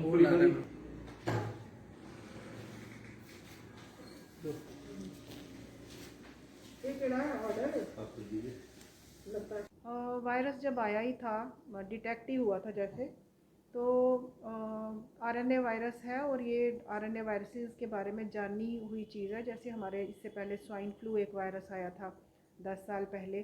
मूंगफली वाली वायरस जब आया ही था, डिटेक्ट ही हुआ था जैसे, तो आरएनए वायरस है। और ये आरएनए वायरसेस के बारे में जानी हुई चीज़ है। जैसे हमारे इससे पहले स्वाइन फ्लू एक वायरस आया था 10 साल पहले,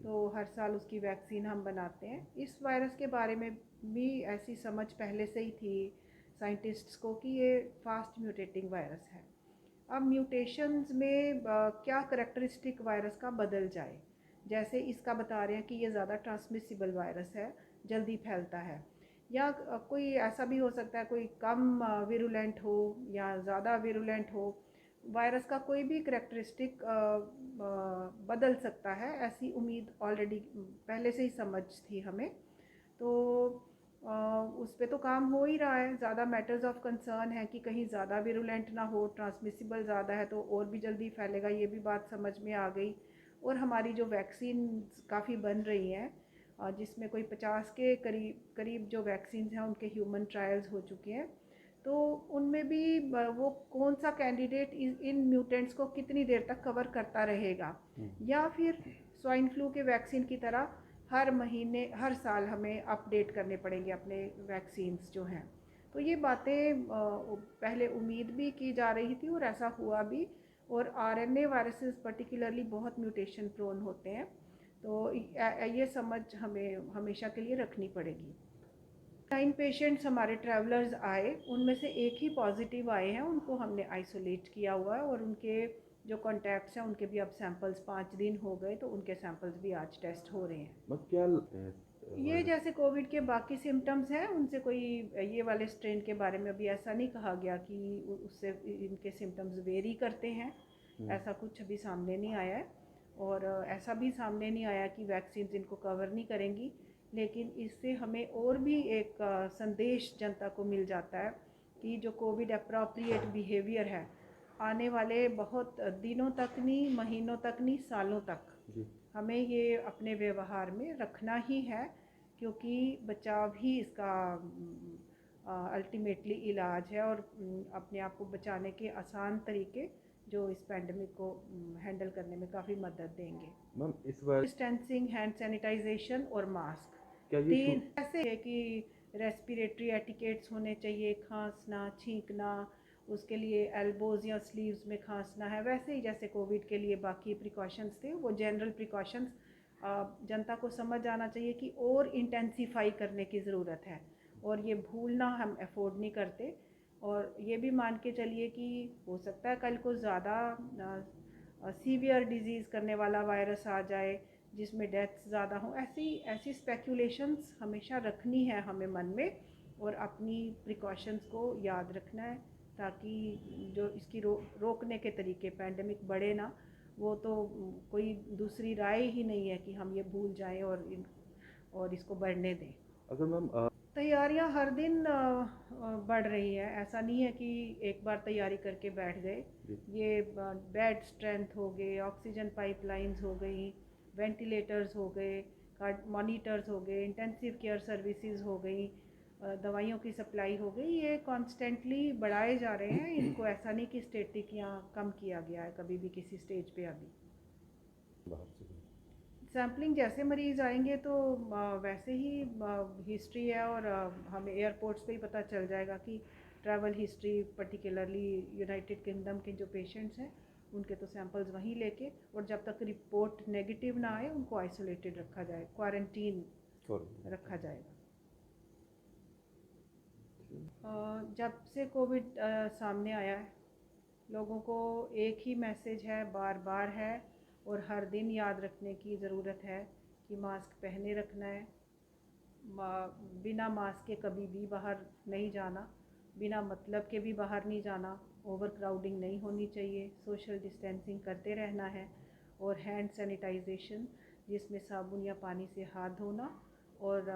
तो हर साल उसकी वैक्सीन हम बनाते हैं। इस वायरस के बारे में भी ऐसी समझ पहले से ही थी साइंटिस्ट्स को कि ये फास्ट म्यूटेटिंग वायरस है। अब म्यूटेशंस में क्या करेक्टरिस्टिक वायरस का बदल जाए, जैसे इसका बता रहे हैं कि ये ज़्यादा ट्रांसमिसिबल वायरस है, जल्दी फैलता है, या कोई ऐसा भी हो सकता है कोई कम विरुलेंट हो या ज़्यादा विरुलेंट हो। वायरस का कोई भी करेक्टरिस्टिक बदल सकता है, ऐसी उम्मीद ऑलरेडी पहले से ही समझ थी हमें। तो उस पर तो काम हो ही रहा है। ज़्यादा मैटर्स ऑफ कंसर्न है कि कहीं ज़्यादा विरुलेंट ना हो, ट्रांसमिसिबल ज़्यादा है तो और भी जल्दी फैलेगा, ये भी बात समझ में आ गई। और हमारी जो वैक्सीन काफ़ी बन रही हैं, जिसमें कोई 50 के करीब जो वैक्सीन हैं उनके ह्यूमन ट्रायल्स हो चुके हैं। तो उनमें भी वो कौन सा कैंडिडेट इन म्यूटेंट्स को कितनी देर तक कवर करता रहेगा, या फिर स्वाइन फ्लू के वैक्सीन की तरह हर महीने हर साल हमें अपडेट करने पड़ेंगे अपने वैक्सीन्स जो हैं। तो ये बातें पहले उम्मीद भी की जा रही थी और ऐसा हुआ भी। और आरएनए वायरसेस पर्टिकुलरली बहुत म्यूटेशन प्रोन होते हैं, तो ये समझ हमें हमेशा के लिए रखनी पड़ेगी। 9 पेशेंट्स हमारे ट्रैवलर्स आए, उनमें से एक ही पॉजिटिव आए हैं, उनको हमने आइसोलेट किया हुआ है। और उनके जो कॉन्टैक्ट्स हैं उनके भी अब सैंपल्स 5 दिन हो गए, तो उनके सैंपल्स भी आज टेस्ट हो रहे हैं। क्या ये जैसे कोविड के बाकी सिम्टम्स हैं, उनसे कोई ये वाले स्ट्रेन के बारे में अभी ऐसा नहीं कहा गया कि उससे इनके सिम्टम्स वेरी करते हैं। ऐसा कुछ अभी सामने नहीं आया है। और ऐसा भी सामने नहीं आया कि वैक्सीन इनको कवर नहीं करेंगी। लेकिन इससे हमें और भी एक संदेश जनता को मिल जाता है कि जो कोविड अप्रोप्रिएट बिहेवियर है, आने वाले बहुत दिनों तक नहीं, महीनों तक नहीं, सालों तक हमें ये अपने व्यवहार में रखना ही है, क्योंकि बचाव ही इसका अल्टीमेटली इलाज है। और अपने आप को बचाने के आसान तरीके जो इस पैंडमिक को हैंडल करने में काफ़ी मदद देंगे। मैम इस बार डिस्टेंसिंग, हैंड सैनिटाइजेशन और मास्क, क्या ये तीन ऐसे है कि रेस्पिरेटरी एटिकेट्स होने चाहिए, खांसना, छींकना, उसके लिए एल्बोज या स्लीव्स में खांसना है। वैसे ही जैसे कोविड के लिए बाकी प्रिकॉशंस थे, वो जनरल प्रिकॉशंस जनता को समझ आना चाहिए कि और इंटेंसिफाई करने की ज़रूरत है। और ये भूलना हम अफोर्ड नहीं करते। और ये भी मान के चलिए कि हो सकता है कल को ज़्यादा सीवियर डिजीज़ करने वाला वायरस आ जाए जिसमें डेथ्स ज़्यादा हों। ऐसी स्पेकुलेशंस हमेशा रखनी है हमें मन में, और अपनी प्रिकॉशंस को याद रखना है, ताकि जो इसकी रोकने के तरीके, पैंडमिक बढ़े ना, वो तो कोई दूसरी राय ही नहीं है कि हम ये भूल जाएं और इसको बढ़ने दें। अगर मैम तैयारियां हर दिन बढ़ रही हैं। ऐसा नहीं है कि एक बार तैयारी करके बैठ गए। ये बेड स्ट्रेंथ हो गए, ऑक्सीजन पाइपलाइंस हो गई, वेंटिलेटर्स हो गए, मॉनिटर्स हो गए, इंटेंसिव केयर सर्विसेज हो गई, दवाइयों की सप्लाई हो गई। ये कॉन्स्टेंटली बढ़ाए जा रहे हैं। इनको ऐसा नहीं कि स्टेटिक या कम किया गया है कभी भी किसी स्टेज पे अभी। बाहर से सैम्पलिंग जैसे मरीज़ आएंगे तो वैसे ही हिस्ट्री है, और हमें एयरपोर्ट्स पे ही पता चल जाएगा कि travel history, particularly United kingdom के जो पेशेंट्स हैं उनके तो सैंपल्स वहीं लेके, और जब तक रिपोर्ट नेगेटिव ना आए उनको आइसोलेटेड रखा जाए, क्वारंटीन रखा जाएगा। जब से कोविड सामने आया है, लोगों को एक ही मैसेज है, बार बार है, और हर दिन याद रखने की ज़रूरत है कि मास्क पहने रखना है। बिना मास्क के कभी भी बाहर नहीं जाना, बिना मतलब के भी बाहर नहीं जाना, ओवर क्राउडिंग नहीं होनी चाहिए, सोशल डिस्टेंसिंग करते रहना है, और हैंड सैनिटाइजेशन जिसमें साबुन या पानी से हाथ धोना, और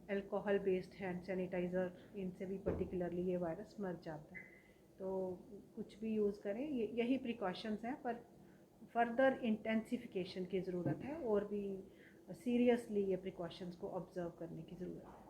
अल्कोहल बेस्ड हैंड सैनिटाइज़र, इनसे भी पर्टिकुलरली ये वायरस मर जाता है। तो कुछ भी यूज़ करें, यही प्रिकॉशंस हैं, पर फर्दर इंटेंसिफिकेशन की ज़रूरत है, और भी सीरियसली ये प्रिकॉशंस को ऑब्ज़र्व करने की ज़रूरत है।